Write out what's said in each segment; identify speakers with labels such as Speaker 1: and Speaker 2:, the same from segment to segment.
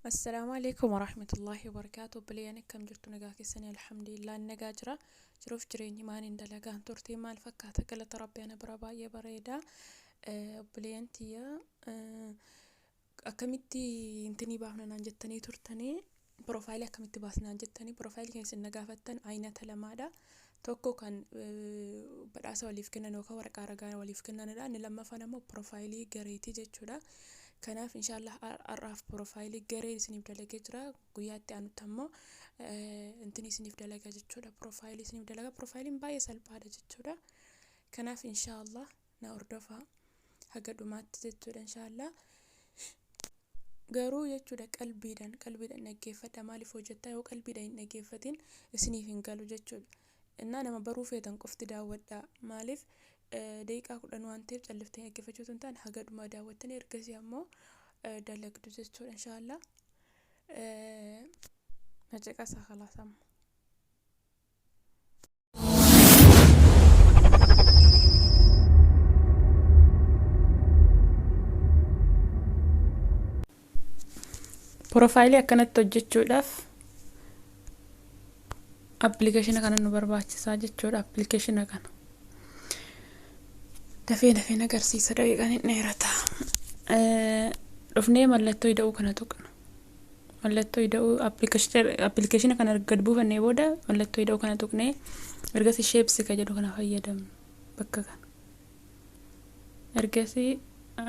Speaker 1: السلام عليكم ورحمة الله وبركاته. بليانك كم جرت نجا كسني الحمد لله النجا جرا جروف جريني ما نندلقا تورتي مال فكها تقل تربي أنا برابا يا بريدا. بليانتيا أكمتي انتني باهنا نانجتني تورتني بروفايلي أكمتي باسنا نانجتني بروفايلي كيس النجا فتن عينة لمادا توكو كان بدأس وليف كنا نوكا ورقة رجعنا وليف كنا نلا لما فانا مو بروفايلي جريتي جتشودا كناف إن شاء الله أعرف بروفايلي جري سنيف دلقة جرا قيادتي أنا تمو انتني سنيف دلقة جتشودا بروفايلي سنيف دلقة بروفايلي مبايا سالبادة جتشودا كناف إن شاء الله نوردفها هقدو ما تجتشودا إن شاء الله garuu jechuudha qalbiidhaan dhaggeeffadha maaliif hojjettaa yoo qalbiidhaan dhaggeeffatin isiniif hin galu jechuudha innaa nama baruu feetan qofti daawwadha maaliif daqiiqaa 10 waan ta'eef calliftanii dhaggeeffachuu osoo hin taane haga dhumaa daawwattanii ergasii ammoo dalagdu jechuudha inshaallah nacaqasa khalaas amma profaayilii akkanatti hojjechuudhaaf appilikeeshina kana nu barbaachisaa jechuudha. Appilikeeshina kana dafee agarsiisa daqiiqaan hin dheerata. Dhufnee mallattoo ida'uu kana tuqna. Mallattoo ida'uu appilikeeshina kana gad buufannee booda mallattoo ida'uu kana tuqnee ergasii sheepsi ka jedhu kana fayyadamna bakka kana. Ergasii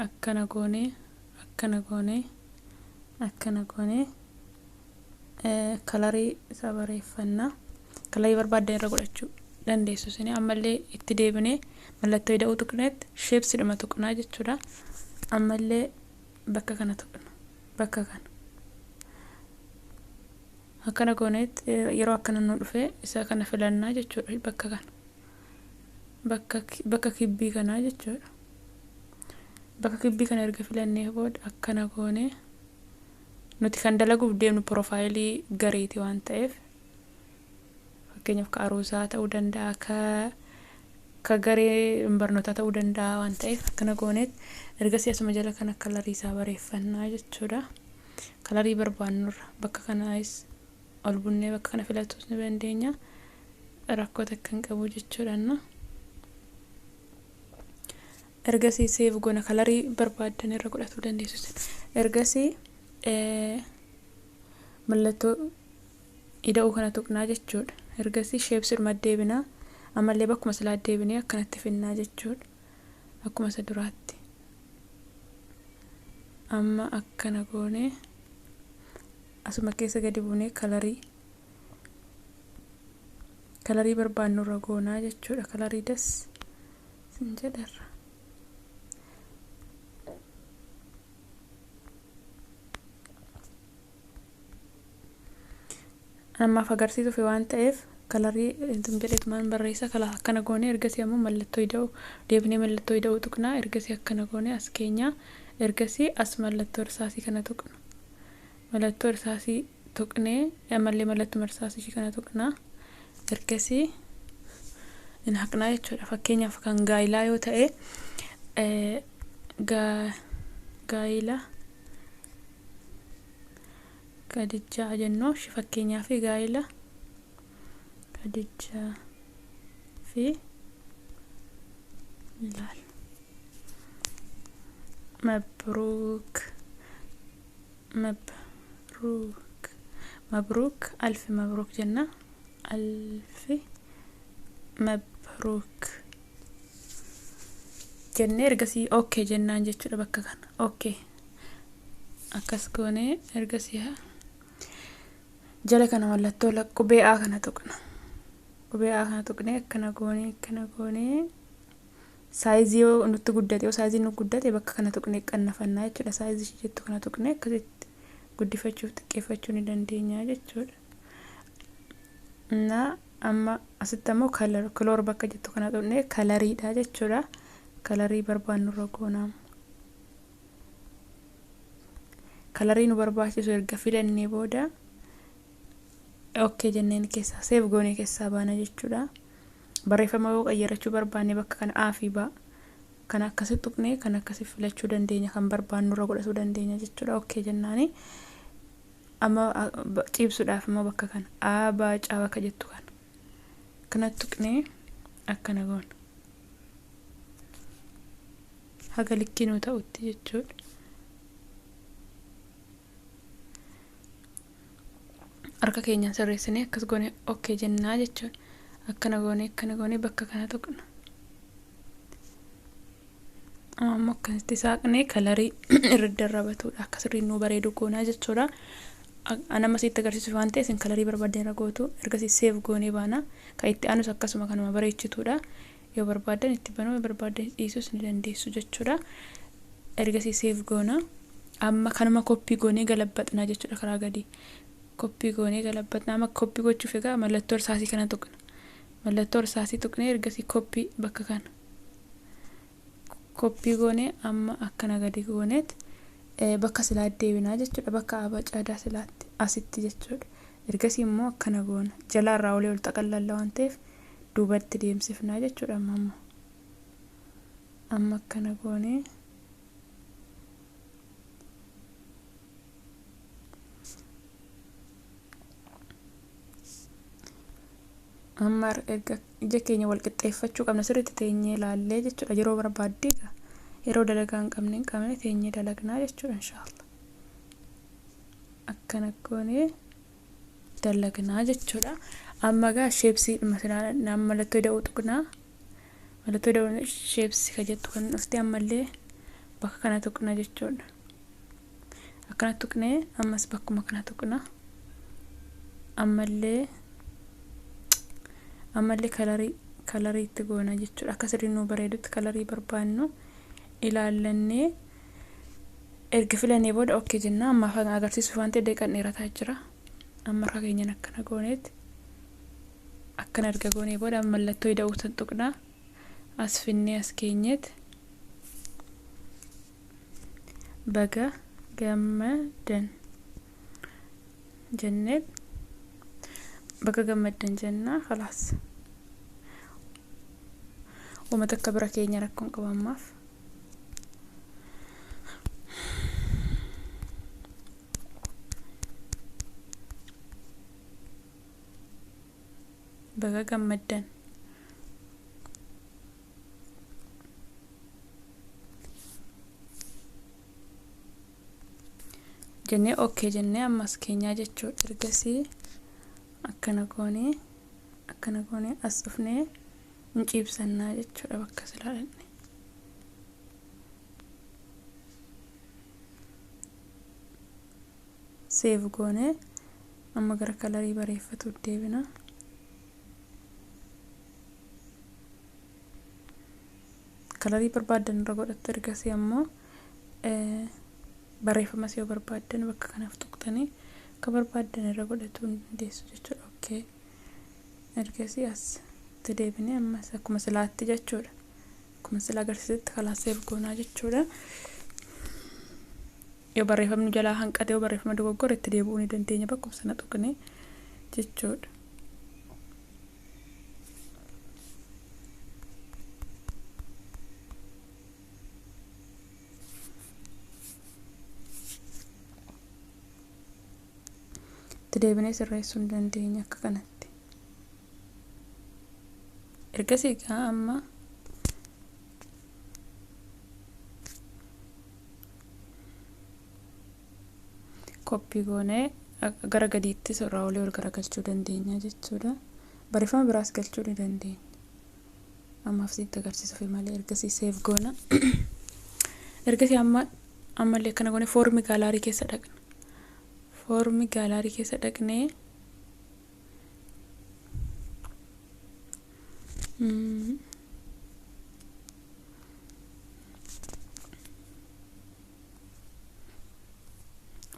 Speaker 1: akkana goonee kalarii isaa bareeffannaa. Kalarii barbaaddan irra godhachuu dandeessu isin ammallee itti deebinee mallattoo ida'uu tuqneet sheepsi dhuma tuqnaa jechuudha. Ammallee bakka kana tuqna bakka kana akkana gooneet yeroo akkana nu dhufee isa kana filannaa jechuudha. Bakka kana bakka kibbii kanaa jechuudha. Bakka kibbii kana erga filannee booda akkana goonee nuti kan dalaguuf deemnu profaayilii gareeti waan ta'eef fakkeenyaaf ka aruusaa ta'uu danda'a ka garee barnootaa ta'uu danda'a waan ta'eef akkana gooneet ergasii asuma jala kana kalarii isaa bareeffannaa jechuudha. Kalarii barbaannurra bakka kanaas ol bunnee bakka kana filachuus ni dandeenya rakkoota kan qabu jechuudha. Ergasii seef goona kalarii barbaaddan irra godhachuu dandeessu. Ergasii mallattoo ida'uu kana tuqnaa jechuudha. Ergasii sheepsi dhuma deebinaa ammallee bakkuma silaa deebinee akkanatti finnaa jechuudha. Akkuma isa duraatti amma akkana goonee asuma keessa gadi buunee kalarii barbaannurra goonaa jechuudha. Kalarii das sin jedharra ammaaf agarsiisuuf waan ta'eef kalarii jedheetumaan barreessa kala akkana goonee ergasii ammoo mallattoo ida'uu deebinee mallattoo ida'uu tuqnaa. Ergasii akkana goonee as keenyaa ergasii as mallattoo irsaasii kana tuqna. Mallattoo irsaasii tuqnee ammallee mallattoo irsaasii kana tuqnaa. Ergasii in haqnaa jechuudha. Fakkeenyaaf kan gaayilaa yoo ta'e gaayilaa kadijaa jennoo fakkeenyaaf gaayila kadijaa fi laal مبروك ألف مبروك جنة ألف مبروك جنة إرجسي أوكي جنة جت شو بكا كان أوكي أكسكوني إرجسيها jala kana mallattoo qubee A kana tuqna akkana goonee saayizii yoo nutti guddate yoo saayizii nu guddate bakka kana tuqnee qannafannaa jechuudha. Saayizii jettu kana tuqnee akkasitti guddifachuuf xiqqeeffachuu ni dandeenya jechuudha. Amma asitti ammoo kaloor bakka jettu kana tuqnee kalariidha jechuudha. Kalarii barbaannurra goonaa kalarii nu barbaachisu erga filannee booda okay jenneen keessa seef goonee keessa baana jechuudha. Barreeffama yoo qayyarachuu barbaanne bakka kana A fi B kana akkasitti tuqnee kana akkasitti filachuu dandeenya kan barbaannu irra godhachuu dandeenya jechuudha. Okay jennaani amma ciibsuudhaaf immoo bakka kana baacaa bakka jettu kanatti tuqnee akkana goona haga likkiinuu ta'utti jechuudha. Harka keenyaan sirreessinee akkas goone okay jennaa jechuudha. Akkana goone bakka kana tuqna. Amma akkasitti saaqnee kalarii irra darrabatuudha akka sirriin nuu bareedu goonaa jechuudha. Anama sitti agarsiisuuf waan ta'eef kalarii barbaaddan irra gootu ergasii seef goonee baana kan itti aanus akkasuma kanuma bareechituudha. Yoo barbaadan itti banuu barbaadan dhiisuus ni dandeessu jechuudha. Ergasii seef goona amma kanuma koppii goonee galabbatnaa jechuudha karaa gadii. Koppii goonee galabbatnaa amma koppii gochuuf egaa mallattoo irsaasii kana tuqna. Mallattoo irsaasii tuqnee ergasii koppii bakka kana. Koppii goonee amma akkana gadi gooneet bakka silaa deebinaa jechuudha. Bakka abacaadaa silaatti asitti jechuudha. Ergasii immoo akkana goona. Jalaa irraa olee ol xaqallalla waan ta'eef duubatti deemsifnaa jechuudha. Amma akkana goonee amma erga ija keenya wal qixxeeffachuu qabna sirriitti teenyee ilaallee jechuudha. Yeroo barbaadde yeroo dalagaa hin qabne teenyee dalagnaa jechuudha inshaallah. Akkana goonee dalagnaa jechuudha. Amma gaa sheepsii mallattoo ida'uu tuqnaa. Mallattoo ida'uu sheepsii ka jettu kan dhufte ammallee bakka kana tuqna jechuudha. Akkana tuqnee ammas bakkuma kana tuqna. Ammallee kalarii itti goona jechuudha. Akka sirriin nuu bareedutti kalarii barbaannu ilaallannee erga filannee booda okay jenna. Amma afaan agarsiisuuf waan ta'eef daqiiqaan dheerataa jira. Amma harka keenyaan akkana gooneet akkana erga goonee booda mallattoo ida'uu san tuqna. As finnee as keenyeet baga gammadan jenneet bakka gammaddan jennaa khalaas. Uummata akka bira keenya rakkoon qabammaaf. Bakka gammaddan. Jennee okay jennee ammas keenyaa jechuudha. Ergasii akkana goonee as dhufnee hin ciibsannaa jechuudha bakka silaalanne. Seef goonee amma gara kalarii bareeffatu deebina. Kalarii barbaadan irra godhattu ergasii ammoo barreeffamas yoo barbaadan bakka kanaaf tuqtanii akka barbaadan irra godhachuu dandeessu jechuudha. Okay. Ergasii as itti deebinee ammas akkuma silaatti jechuudha. Akkuma sila agarsiisutti kalaa seef goonaa jechuudha. Yoo barreeffamni jalaa hanqate yoo barreeffama dogoggore itti deebi'uu ni dandeenya bakkuma sana tuqnee jechuudha. Deebinee sirreessuu ni dandeenya akka kanatti. Ergasii gaa amma koppii goonee gara gadiitti irraa olee ol garagalchuu dandeenya jechuudha. Barreeffama biraas galchuu ni dandeenya. Ammaaf sitti agarsiisuuf malee ergasii seef goona. Ergasii ammallee kana goone foormi gaalarii keessa dhaqna. Foormi gaalarii keessa dhaqnee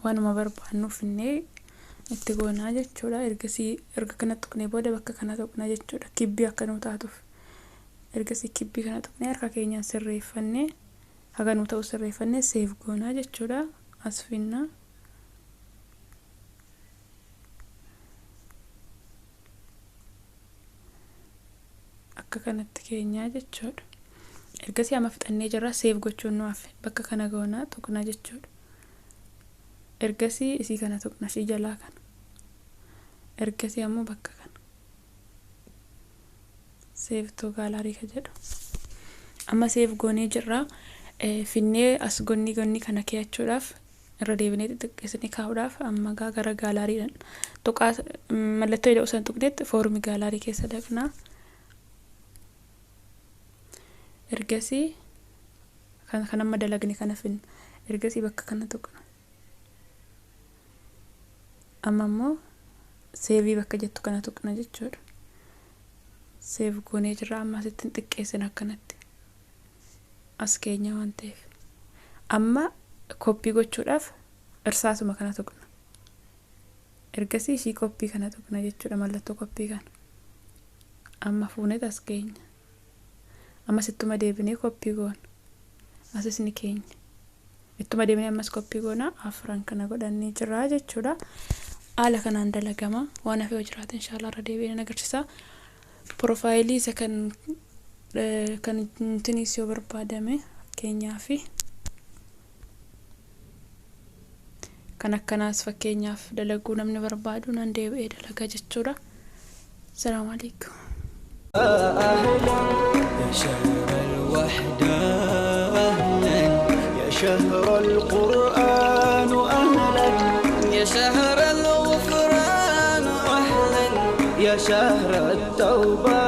Speaker 1: waanuma barbaannuuf innee itti goonaa jechuudha. Ergasii erga kana tuqnee booda bakka kana tuqnaa jechuudha. Kibbii akka nuu taatuuf ergasii kibbii kana tuqnee harka keenyaan sirreeffannee haga nuu ta'u sirreeffannee seef goonaa jechuudha. As finnaa. Akka kanatti keenyaa jechuudha. Ergasii amma fixannee jirra seef gochuun nu hafe bakka kana goonaa tuqnaa jechuudha. ergasii isii kana tuqna ishii jalaa kana ergasii ammoo bakka kana save to gallery ka jedhu amma save goonee jirra finnee as gonni kana keeyachuudhaaf irra deebinee xixiqqeessanii kaa'uudhaaf amma gara gaalaariidhaan tuqaa mallattoo jedhu san tuqneetti foormi gaalaarii keessa dhaqnaa ergasii kan amma dalagne kana finna ergasii bakka kana tuqna amma ammoo save bakka jettu kana tuqna jechuudha save goonee jirra amma asittiin xiqqeessin akkanatti as keenya waan ta'eef amma koppii gochuudhaaf irsaasuma kana tuqna ergasii ishii koppii kana tuqna jechuudha mallattoo koppii kana amma fuunee as keenya amma sittuma deebinee koppii goona asis ni keenya ittuma deebinee ammas koppii goona afran kana godhannee jirra jechuudha haala kanaan dalagama waan hafee jiraata inshallah irra deebinee agarsiisa profaayilii isa kan intinis yoo barbaadame keenyaafi kan akkanaas fakkeenyaaf dalaguu namni barbaadu nan deebi'ee dalaga jechuudha السلام عليكم يا شهر الوحدة أهلا يا شهر القرآن أهلا يا شهر الغفران أهلا يا شهر التوبة